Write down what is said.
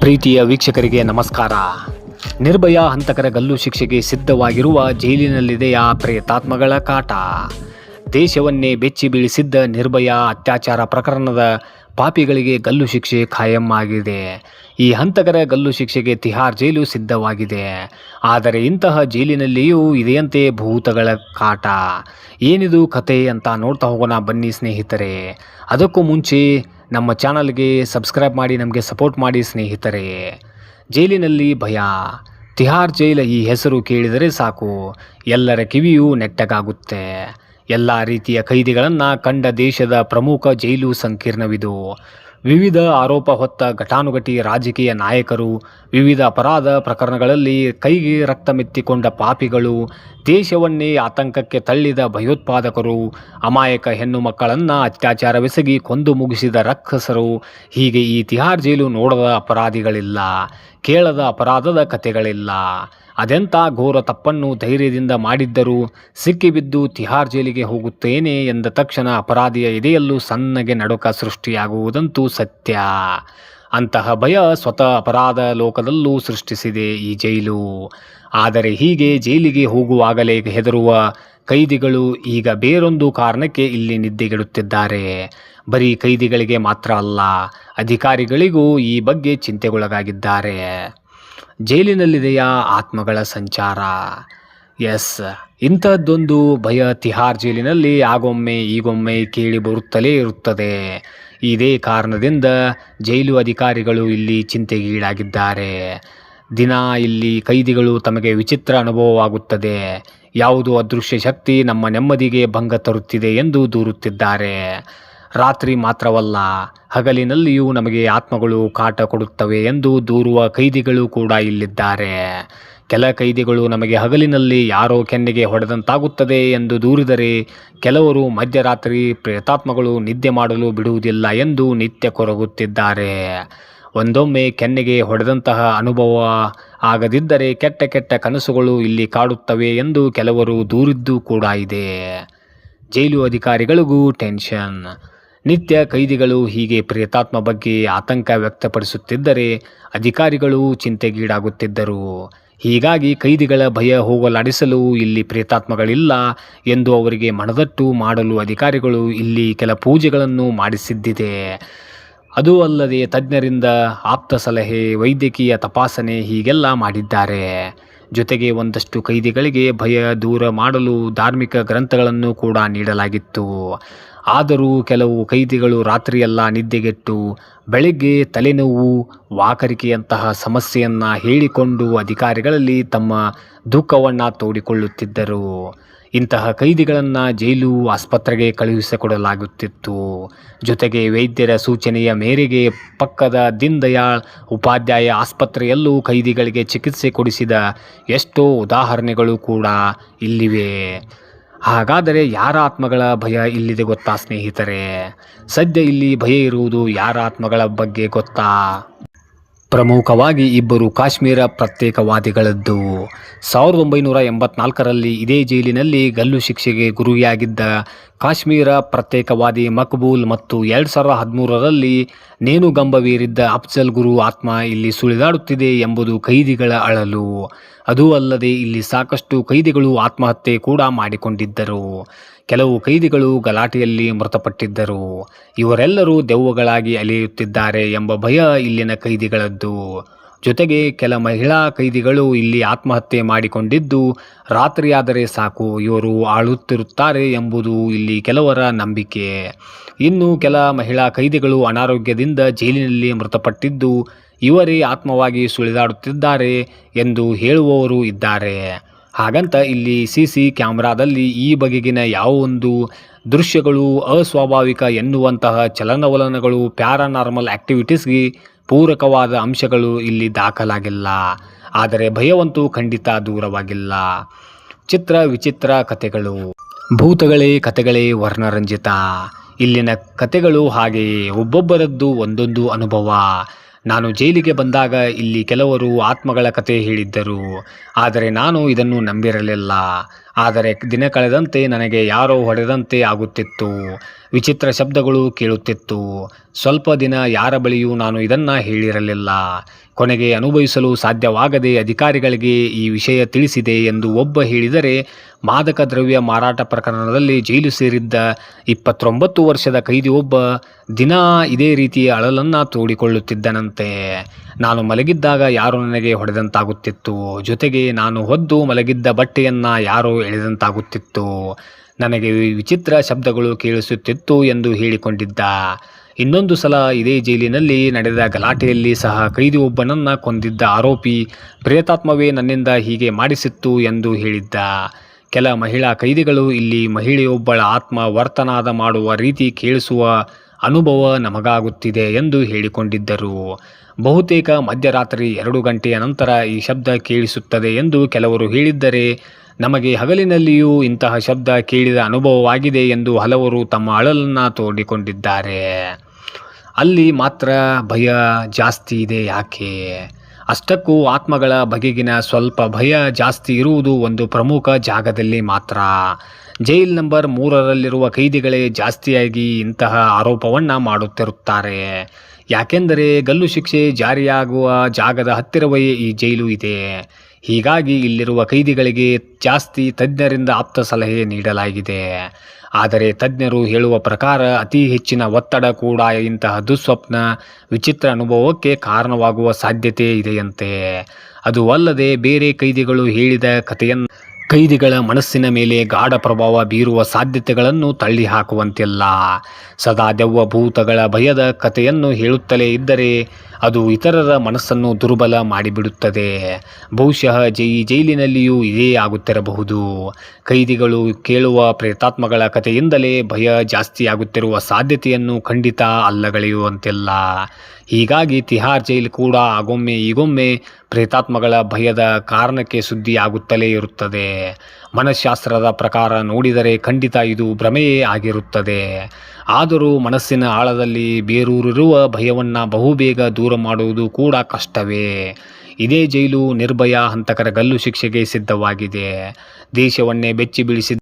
ಪ್ರೀತಿಯ ವೀಕ್ಷಕರಿಗೆ ನಮಸ್ಕಾರ. ನಿರ್ಭಯ ಹಂತಕರ ಗಲ್ಲು ಶಿಕ್ಷೆಗೆ ಸಿದ್ಧವಾಗಿರುವ ಜೈಲಿನಲ್ಲಿದೆಯಾ ಪ್ರೇತಾತ್ಮಗಳ ಕಾಟ? ದೇಶವನ್ನೇ ಬೆಚ್ಚಿ ಬೀಳಿಸಿದ್ದ ನಿರ್ಭಯ ಅತ್ಯಾಚಾರ ಪ್ರಕರಣದ ಪಾಪಿಗಳಿಗೆ ಗಲ್ಲು ಶಿಕ್ಷೆ ಖಾಯಂ ಆಗಿದೆ. ಈ ಹಂತಕರ ಗಲ್ಲು ಶಿಕ್ಷೆಗೆ ತಿಹಾರ್ ಜೈಲು ಸಿದ್ಧವಾಗಿದೆ. ಆದರೆ ಇಂತಹ ಜೈಲಿನಲ್ಲಿಯೂ ಇದೆಯಂತೆ ಭೂತಗಳ ಕಾಟ. ಏನಿದು ಕತೆ ಅಂತ ನೋಡ್ತಾ ಹೋಗೋಣ ಬನ್ನಿ ಸ್ನೇಹಿತರೆ. ಅದಕ್ಕೂ ಮುಂಚೆ ನಮ್ಮ ಚಾನಲ್ಗೆ ಸಬ್ಸ್ಕ್ರೈಬ್ ಮಾಡಿ ನಮಗೆ ಸಪೋರ್ಟ್ ಮಾಡಿ ಸ್ನೇಹಿತರೆ. ಜೈಲಿನಲ್ಲಿ ಭಯ. ತಿಹಾರ್ ಜೈಲ ಈ ಹೆಸರು ಕೇಳಿದರೆ ಸಾಕು ಎಲ್ಲರ ಕಿವಿಯೂ ನೆಟ್ಟಗಾಗುತ್ತೆ. ಎಲ್ಲ ರೀತಿಯ ಕೈದಿಗಳನ್ನು ಕಂಡ ದೇಶದ ಪ್ರಮುಖ ಜೈಲು ಸಂಕೀರ್ಣವಿದು. ವಿವಿಧ ಆರೋಪ ಹೊತ್ತ ಘಟಾನುಘಟಿ ರಾಜಕೀಯ ನಾಯಕರು, ವಿವಿಧ ಅಪರಾಧ ಪ್ರಕರಣಗಳಲ್ಲಿ ಕೈಗೆ ರಕ್ತ ಮೆತ್ತಿಕೊಂಡ ಪಾಪಿಗಳು, ದೇಶವನ್ನೇ ಆತಂಕಕ್ಕೆ ತಳ್ಳಿದ ಭಯೋತ್ಪಾದಕರು, ಅಮಾಯಕ ಹೆಣ್ಣು ಮಕ್ಕಳನ್ನು ಅತ್ಯಾಚಾರವೆಸಗಿ ಕೊಂದು ಮುಗಿಸಿದ ರಕ್ಕಸರು, ಹೀಗೆ ಈ ತಿಹಾರ್ ಜೈಲು ನೋಡದ ಅಪರಾಧಿಗಳಿಲ್ಲ, ಕೇಳದ ಅಪರಾಧದ ಕಥೆಗಳಿಲ್ಲ. ಅದೆಂಥ ಘೋರ ತಪ್ಪನ್ನು ಧೈರ್ಯದಿಂದ ಮಾಡಿದ್ದರೂ ಸಿಕ್ಕಿಬಿದ್ದು ತಿಹಾರ್ ಜೈಲಿಗೆ ಹೋಗುತ್ತೇನೆ ಎಂದ ತಕ್ಷಣ ಅಪರಾಧಿಯ ಎದೆಯಲ್ಲೂ ಸಣ್ಣಗೆ ನಡುಕ ಸೃಷ್ಟಿಯಾಗುವುದಂತೂ ಸತ್ಯ. ಅಂತಹ ಭಯ ಸ್ವತಃ ಅಪರಾಧ ಲೋಕದಲ್ಲೂ ಸೃಷ್ಟಿಸಿದೆ ಈ ಜೈಲು. ಆದರೆ ಹೀಗೆ ಜೈಲಿಗೆ ಹೋಗುವಾಗಲೇ ಹೆದರುವ ಕೈದಿಗಳು ಈಗ ಬೇರೊಂದು ಕಾರಣಕ್ಕೆ ಇಲ್ಲಿ ನಿದ್ದೆಗೆಡುತ್ತಿದ್ದಾರೆ. ಬರೀ ಕೈದಿಗಳಿಗೆ ಮಾತ್ರ ಅಲ್ಲ, ಅಧಿಕಾರಿಗಳಿಗೂ ಈ ಬಗ್ಗೆ ಚಿಂತೆಗೊಳಗಾಗಿದ್ದಾರೆ. ಜೈಲಿನಲ್ಲಿದೆಯಾ ಆತ್ಮಗಳ ಸಂಚಾರ? ಎಸ್, ಇಂಥದ್ದೊಂದು ಭಯ ತಿಹಾರ್ ಜೈಲಿನಲ್ಲಿ ಆಗೊಮ್ಮೆ ಈಗೊಮ್ಮೆ ಕೇಳಿ ಬರುತ್ತಲೇ ಇರುತ್ತದೆ. ಇದೇ ಕಾರಣದಿಂದ ಜೈಲು ಅಧಿಕಾರಿಗಳು ಇಲ್ಲಿ ಚಿಂತೆಗೀಡಾಗಿದ್ದಾರೆ. ದಿನ ಇಲ್ಲಿ ಕೈದಿಗಳು ತಮಗೆ ವಿಚಿತ್ರ ಅನುಭವವಾಗುತ್ತದೆ, ಯಾವುದೋ ಅದೃಶ್ಯ ಶಕ್ತಿ ನಮ್ಮ ನೆಮ್ಮದಿಗೆ ಭಂಗ ತರುತ್ತಿದೆ ಎಂದು ದೂರುತ್ತಿದ್ದಾರೆ. ರಾತ್ರಿ ಮಾತ್ರವಲ್ಲ, ಹಗಲಿನಲ್ಲಿಯೂ ನಮಗೆ ಆತ್ಮಗಳು ಕಾಟ ಕೊಡುತ್ತವೆ ಎಂದು ದೂರುವ ಕೈದಿಗಳು ಕೂಡ ಇಲ್ಲಿದ್ದಾರೆ. ಕೆಲ ಕೈದಿಗಳು ನಮಗೆ ಹಗಲಿನಲ್ಲಿ ಯಾರೋ ಕೆನ್ನೆಗೆ ಹೊಡೆದಂತಾಗುತ್ತದೆ ಎಂದು ದೂರಿದರೆ, ಕೆಲವರು ಮಧ್ಯರಾತ್ರಿ ಪ್ರೇತಾತ್ಮಗಳು ನಿದ್ದೆ ಮಾಡಲು ಬಿಡುವುದಿಲ್ಲ ಎಂದು ನಿತ್ಯ ಕೊರಗುತ್ತಿದ್ದಾರೆ. ಒಂದೊಮ್ಮೆ ಕೆನ್ನೆಗೆ ಹೊಡೆದಂತಹ ಅನುಭವ ಆಗದಿದ್ದರೆ ಕೆಟ್ಟ ಕೆಟ್ಟ ಕನಸುಗಳು ಇಲ್ಲಿ ಕಾಡುತ್ತವೆ ಎಂದು ಕೆಲವರು ದೂರಿದ್ದು ಕೂಡ ಇದೆ. ಜೈಲು ಅಧಿಕಾರಿಗಳಿಗೂ ಟೆನ್ಷನ್. ನಿತ್ಯ ಕೈದಿಗಳು ಹೀಗೆ ಪ್ರೇತಾತ್ಮ ಬಗ್ಗೆ ಆತಂಕ ವ್ಯಕ್ತಪಡಿಸುತ್ತಿದ್ದರೆ ಅಧಿಕಾರಿಗಳು ಚಿಂತೆಗೀಡಾಗುತ್ತಿದ್ದರು. ಹೀಗಾಗಿ ಕೈದಿಗಳ ಭಯ ಹೋಗಲಾಡಿಸಲು ಇಲ್ಲಿ ಪ್ರೇತಾತ್ಮಗಳಿಲ್ಲ ಎಂದು ಅವರಿಗೆ ಮನದಟ್ಟು ಮಾಡಲು ಅಧಿಕಾರಿಗಳು ಇಲ್ಲಿ ಕೆಲ ಪೂಜೆಗಳನ್ನು ಮಾಡಿಸಿದ್ದಿದೆ. ಅದೂ ಅಲ್ಲದೆ ತಜ್ಞರಿಂದ ಆಪ್ತ ಸಲಹೆ, ವೈದ್ಯಕೀಯ ತಪಾಸಣೆ ಹೀಗೆಲ್ಲ ಮಾಡಿದ್ದಾರೆ. ಜೊತೆಗೆ ಒಂದಷ್ಟು ಕೈದಿಗಳಿಗೆ ಭಯ ದೂರ ಮಾಡಲು ಧಾರ್ಮಿಕ ಗ್ರಂಥಗಳನ್ನು ಕೂಡ ನೀಡಲಾಗಿತ್ತು. ಆದರೂ ಕೆಲವು ಕೈದಿಗಳು ರಾತ್ರಿಯೆಲ್ಲ ನಿದ್ದೆಗೆಟ್ಟು ಬೆಳಗ್ಗೆ ತಲೆನೋವು, ವಾಕರಿಕೆಯಂತಹ ಸಮಸ್ಯೆಯನ್ನು ಹೇಳಿಕೊಂಡು ಅಧಿಕಾರಿಗಳಲ್ಲಿ ತಮ್ಮ ದುಃಖವನ್ನು ತೋಡಿಕೊಳ್ಳುತ್ತಿದ್ದರು. ಇಂತಹ ಕೈದಿಗಳನ್ನು ಜೈಲು ಆಸ್ಪತ್ರೆಗೆ ಕಳುಹಿಸಿಕೊಡಲಾಗುತ್ತಿತ್ತು. ಜೊತೆಗೆ ವೈದ್ಯರ ಸೂಚನೆಯ ಮೇರೆಗೆ ಪಕ್ಕದ ದೀನ್ ದಯಾಳ್ ಉಪಾಧ್ಯಾಯ ಆಸ್ಪತ್ರೆಯಲ್ಲೂ ಕೈದಿಗಳಿಗೆ ಚಿಕಿತ್ಸೆ ಕೊಡಿಸಿದ ಎಷ್ಟೋ ಉದಾಹರಣೆಗಳು ಕೂಡ ಇಲ್ಲಿವೆ. ಹಾಗಾದರೆ ಯಾರ ಆತ್ಮಗಳ ಭಯ ಇಲ್ಲಿದೆ ಗೊತ್ತಾ ಸ್ನೇಹಿತರೆ? ಸದ್ಯ ಇಲ್ಲಿ ಭಯ ಇರುವುದು ಯಾರ ಆತ್ಮಗಳ ಬಗ್ಗೆ ಗೊತ್ತಾ? ಪ್ರಮುಖವಾಗಿ ಇಬ್ಬರು ಕಾಶ್ಮೀರ ಪ್ರತ್ಯೇಕವಾದಿಗಳದ್ದು. 1984ರಲ್ಲಿ ಇದೇ ಜೈಲಿನಲ್ಲಿ ಗಲ್ಲು ಶಿಕ್ಷೆಗೆ ಗುರಿಯಾಗಿದ್ದ ಕಾಶ್ಮೀರ ಪ್ರತ್ಯೇಕವಾದಿ ಮಕ್ಬೂಲ್ ಮತ್ತು 2013ರಲ್ಲಿ ನೇಣುಗಂಬವೇರಿದ್ದ ಅಫ್ಜಲ್ ಗುರು ಆತ್ಮ ಇಲ್ಲಿ ಸುಳಿದಾಡುತ್ತಿದೆ ಎಂಬುದು ಕೈದಿಗಳ ಅಳಲು. ಅದೂ ಅಲ್ಲದೆ ಇಲ್ಲಿ ಸಾಕಷ್ಟು ಕೈದಿಗಳು ಆತ್ಮಹತ್ಯೆ ಕೂಡ ಮಾಡಿಕೊಂಡಿದ್ದರು. ಕೆಲವು ಕೈದಿಗಳು ಗಲಾಟೆಯಲ್ಲಿ ಮೃತಪಟ್ಟಿದ್ದರು. ಇವರೆಲ್ಲರೂ ದೆವ್ವಗಳಾಗಿ ಅಲೆಯುತ್ತಿದ್ದಾರೆ ಎಂಬ ಭಯ ಇಲ್ಲಿನ ಕೈದಿಗಳದ್ದು. ಜೊತೆಗೆ ಕೆಲ ಮಹಿಳಾ ಕೈದಿಗಳು ಇಲ್ಲಿ ಆತ್ಮಹತ್ಯೆ ಮಾಡಿಕೊಂಡಿದ್ದು, ರಾತ್ರಿಯಾದರೆ ಸಾಕು ಇವರು ಆಳುತ್ತಿರುತ್ತಾರೆ ಎಂಬುದು ಇಲ್ಲಿ ಕೆಲವರ ನಂಬಿಕೆ. ಇನ್ನು ಕೆಲ ಮಹಿಳಾ ಕೈದಿಗಳು ಅನಾರೋಗ್ಯದಿಂದ ಜೈಲಿನಲ್ಲಿ ಮೃತಪಟ್ಟಿದ್ದು ಇವರೇ ಆತ್ಮವಾಗಿ ಸುಳಿದಾಡುತ್ತಿದ್ದಾರೆ ಎಂದು ಹೇಳುವವರು ಇದ್ದಾರೆ. ಹಾಗಂತ ಇಲ್ಲಿ CC ಕ್ಯಾಮ್ರಾದಲ್ಲಿ ಈ ಬಗೆಗಿನ ಯಾವೊಂದು ದೃಶ್ಯಗಳು ಅಸ್ವಾಭಾವಿಕ ಎನ್ನುವಂತಹ ಚಲನವಲನಗಳು, ಪ್ಯಾರಾನಾರ್ಮಲ್ ಆಕ್ಟಿವಿಟೀಸ್ಗೆ ಪೂರಕವಾದ ಅಂಶಗಳು ಇಲ್ಲಿ ದಾಖಲಾಗಿಲ್ಲ. ಆದರೆ ಭಯವಂತೂ ಖಂಡಿತ ದೂರವಾಗಿಲ್ಲ. ಚಿತ್ರ ವಿಚಿತ್ರ ಕಥೆಗಳು. ಭೂತಗಳೇ ಕಥೆಗಳೇ ವರ್ಣರಂಜಿತ. ಇಲ್ಲಿನ ಕಥೆಗಳು ಹಾಗೆಯೇ, ಒಬ್ಬೊಬ್ಬರದ್ದು ಒಂದೊಂದು ಅನುಭವ. ನಾನು ಜೈಲಿಗೆ ಬಂದಾಗ ಇಲ್ಲಿ ಕೆಲವರು ಆತ್ಮಗಳ ಕತೆ ಹೇಳಿದ್ದರು. ಆದರೆ ನಾನು ಇದನ್ನು ನಂಬಿರಲಿಲ್ಲ. ಆದರೆ ದಿನ ಕಳೆದಂತೆ ನನಗೆ ಯಾರೋ ಹೊಡೆದಂತೆ ಆಗುತ್ತಿತ್ತು. ವಿಚಿತ್ರ ಶಬ್ದಗಳು ಕೇಳುತ್ತಿತ್ತು. ಸ್ವಲ್ಪ ದಿನ ಯಾರ ಬಳಿಯೂ ನಾನು ಇದನ್ನು ಹೇಳಿರಲಿಲ್ಲ. ಕೊನೆಗೆ ಅನುಭವಿಸಲು ಸಾಧ್ಯವಾಗದೆ ಅಧಿಕಾರಿಗಳಿಗೆ ಈ ವಿಷಯ ತಿಳಿಸಿದೆ ಎಂದು ಒಬ್ಬ ಹೇಳಿದರೆ, ಮಾದಕ ದ್ರವ್ಯ ಮಾರಾಟ ಪ್ರಕರಣದಲ್ಲಿ ಜೈಲು ಸೇರಿದ್ದ 29 ವರ್ಷದ ಕೈದಿಯೊಬ್ಬ ದಿನಾ ಇದೇ ರೀತಿಯ ಅಳಲನ್ನು ತೋಡಿಕೊಳ್ಳುತ್ತಿದ್ದನಂತೆ. ನಾನು ಮಲಗಿದ್ದಾಗ ಯಾರೋ ನನಗೆ ಹೊಡೆದಂತಾಗುತ್ತಿತ್ತು. ಜೊತೆಗೆ ನಾನು ಹೊದ್ದು ಮಲಗಿದ್ದ ಬಟ್ಟೆಯನ್ನು ಯಾರೋ ಎಳೆದಂತಾಗುತ್ತಿತ್ತು. ನನಗೆ ವಿಚಿತ್ರ ಶಬ್ದಗಳು ಕೇಳಿಸುತ್ತಿತ್ತು ಎಂದು ಹೇಳಿಕೊಂಡಿದ್ದ. ಇನ್ನೊಂದು ಸಲ ಇದೇ ಜೈಲಿನಲ್ಲಿ ನಡೆದ ಗಲಾಟೆಯಲ್ಲಿ ಸಹ ಕೈದಿಯೊಬ್ಬನನ್ನು ಕೊಂದಿದ್ದ ಆರೋಪಿ ಪ್ರೇತಾತ್ಮವೇ ನನ್ನಿಂದ ಹೀಗೆ ಮಾಡಿಸಿತ್ತು ಎಂದು ಹೇಳಿದ್ದ. ಕೆಲ ಮಹಿಳಾ ಕೈದಿಗಳು ಇಲ್ಲಿ ಮಹಿಳೆಯೊಬ್ಬಳ ಆತ್ಮ ವರ್ತನಾದ ಮಾಡುವ ರೀತಿ ಕೇಳಿಸುವ ಅನುಭವ ನಮಗಾಗುತ್ತಿದೆ ಎಂದು ಹೇಳಿಕೊಂಡಿದ್ದರು. ಬಹುತೇಕ ಮಧ್ಯರಾತ್ರಿ 2 ಗಂಟೆಯ ನಂತರ ಈ ಶಬ್ದ ಕೇಳಿಸುತ್ತದೆ ಎಂದು ಕೆಲವರು ಹೇಳಿದ್ದರೆ, ನಮಗೆ ಹಗಲಿನಲ್ಲಿಯೂ ಇಂತಹ ಶಬ್ದ ಕೇಳಿದ ಅನುಭವವಾಗಿದೆ ಎಂದು ಹಲವರು ತಮ್ಮ ಅಳಲನ್ನು ತೋಡಿಕೊಂಡಿದ್ದಾರೆ. ಅಲ್ಲಿ ಮಾತ್ರ ಭಯ ಜಾಸ್ತಿ ಇದೆ ಯಾಕೆ? ಅಷ್ಟಕ್ಕೂ ಆತ್ಮಗಳ ಬಗೆಗಿನ ಸ್ವಲ್ಪ ಭಯ ಜಾಸ್ತಿ ಇರುವುದು ಒಂದು ಪ್ರಮುಖ ಜಾಗದಲ್ಲಿ ಮಾತ್ರ. ಜೈಲ್ ನಂಬರ್ 3ರಲ್ಲಿರುವ ಕೈದಿಗಳೇ ಜಾಸ್ತಿಯಾಗಿ ಇಂತಹ ಆರೋಪವನ್ನು ಮಾಡುತ್ತಿರುತ್ತಾರೆ. ಯಾಕೆಂದರೆ ಗಲ್ಲು ಶಿಕ್ಷೆ ಜಾರಿಯಾಗುವ ಜಾಗದ ಹತ್ತಿರವೇ ಈ ಜೈಲು ಇದೆ. ಹೀಗಾಗಿ ಇಲ್ಲಿರುವ ಕೈದಿಗಳಿಗೆ ಜಾಸ್ತಿ ತಜ್ಞರಿಂದ ಆಪ್ತ ಸಲಹೆ ನೀಡಲಾಗಿದೆ. ಆದರೆ ತಜ್ಞರು ಹೇಳುವ ಪ್ರಕಾರ ಅತಿ ಹೆಚ್ಚಿನ ಒತ್ತಡ ಕೂಡ ಇಂತಹ ದುಸ್ವಪ್ನ, ವಿಚಿತ್ರ ಅನುಭವಕ್ಕೆ ಕಾರಣವಾಗುವ ಸಾಧ್ಯತೆ ಇದೆಯಂತೆ. ಅದು ಅಲ್ಲದೆ ಬೇರೆ ಕೈದಿಗಳು ಹೇಳಿದ ಕೈದಿಗಳ ಮನಸ್ಸಿನ ಮೇಲೆ ಗಾಢ ಪ್ರಭಾವ ಬೀರುವ ಸಾಧ್ಯತೆಗಳನ್ನು ತಳ್ಳಿ ಹಾಕುವಂತಿಲ್ಲ. ಸದಾ ದೆವ್ವ ಭೂತಗಳ ಭಯದ ಕಥೆಯನ್ನು ಹೇಳುತ್ತಲೇ ಇದ್ದರೆ ಅದು ಇತರರ ಮನಸ್ಸನ್ನು ದುರ್ಬಲ ಮಾಡಿಬಿಡುತ್ತದೆ. ಬಹುಶಃ ಜೈಲಿನಲ್ಲಿಯೂ ಇದೇ ಆಗುತ್ತಿರಬಹುದು. ಕೈದಿಗಳು ಕೇಳುವ ಪ್ರೇತಾತ್ಮಗಳ ಕಥೆಯಿಂದಲೇ ಭಯ ಜಾಸ್ತಿಯಾಗುತ್ತಿರುವ ಸಾಧ್ಯತೆಯನ್ನು ಖಂಡಿತ ಅಲ್ಲಗಳೆಯುವಂತಿಲ್ಲ. ಹೀಗಾಗಿ ತಿಹಾರ್ ಜೈಲು ಕೂಡ ಆಗೊಮ್ಮೆ ಈಗೊಮ್ಮೆ ಪ್ರೇತಾತ್ಮಗಳ ಭಯದ ಕಾರಣಕ್ಕೆ ಸುದ್ದಿಯಾಗುತ್ತಲೇ ಇರುತ್ತದೆ. ಮನಃಶಾಸ್ತ್ರದ ಪ್ರಕಾರ ನೋಡಿದರೆ ಖಂಡಿತ ಇದು ಭ್ರಮೆಯೇ ಆಗಿರುತ್ತದೆ. ಆದರೂ ಮನಸ್ಸಿನ ಆಳದಲ್ಲಿ ಬೇರೂರಿರುವ ಭಯವನ್ನು ಬಹುಬೇಗ ದೂರ ಮಾಡುವುದು ಕೂಡ ಕಷ್ಟವೇ. ಇದೇ ಜೈಲು ನಿರ್ಭಯ ಹಂತಕರ ಗಲ್ಲು ಶಿಕ್ಷೆಗೆ ಸಿದ್ಧವಾಗಿದೆ. ದೇಶವನ್ನೇ ಬೆಚ್ಚಿ ಬೀಳಿಸಿದ್ದ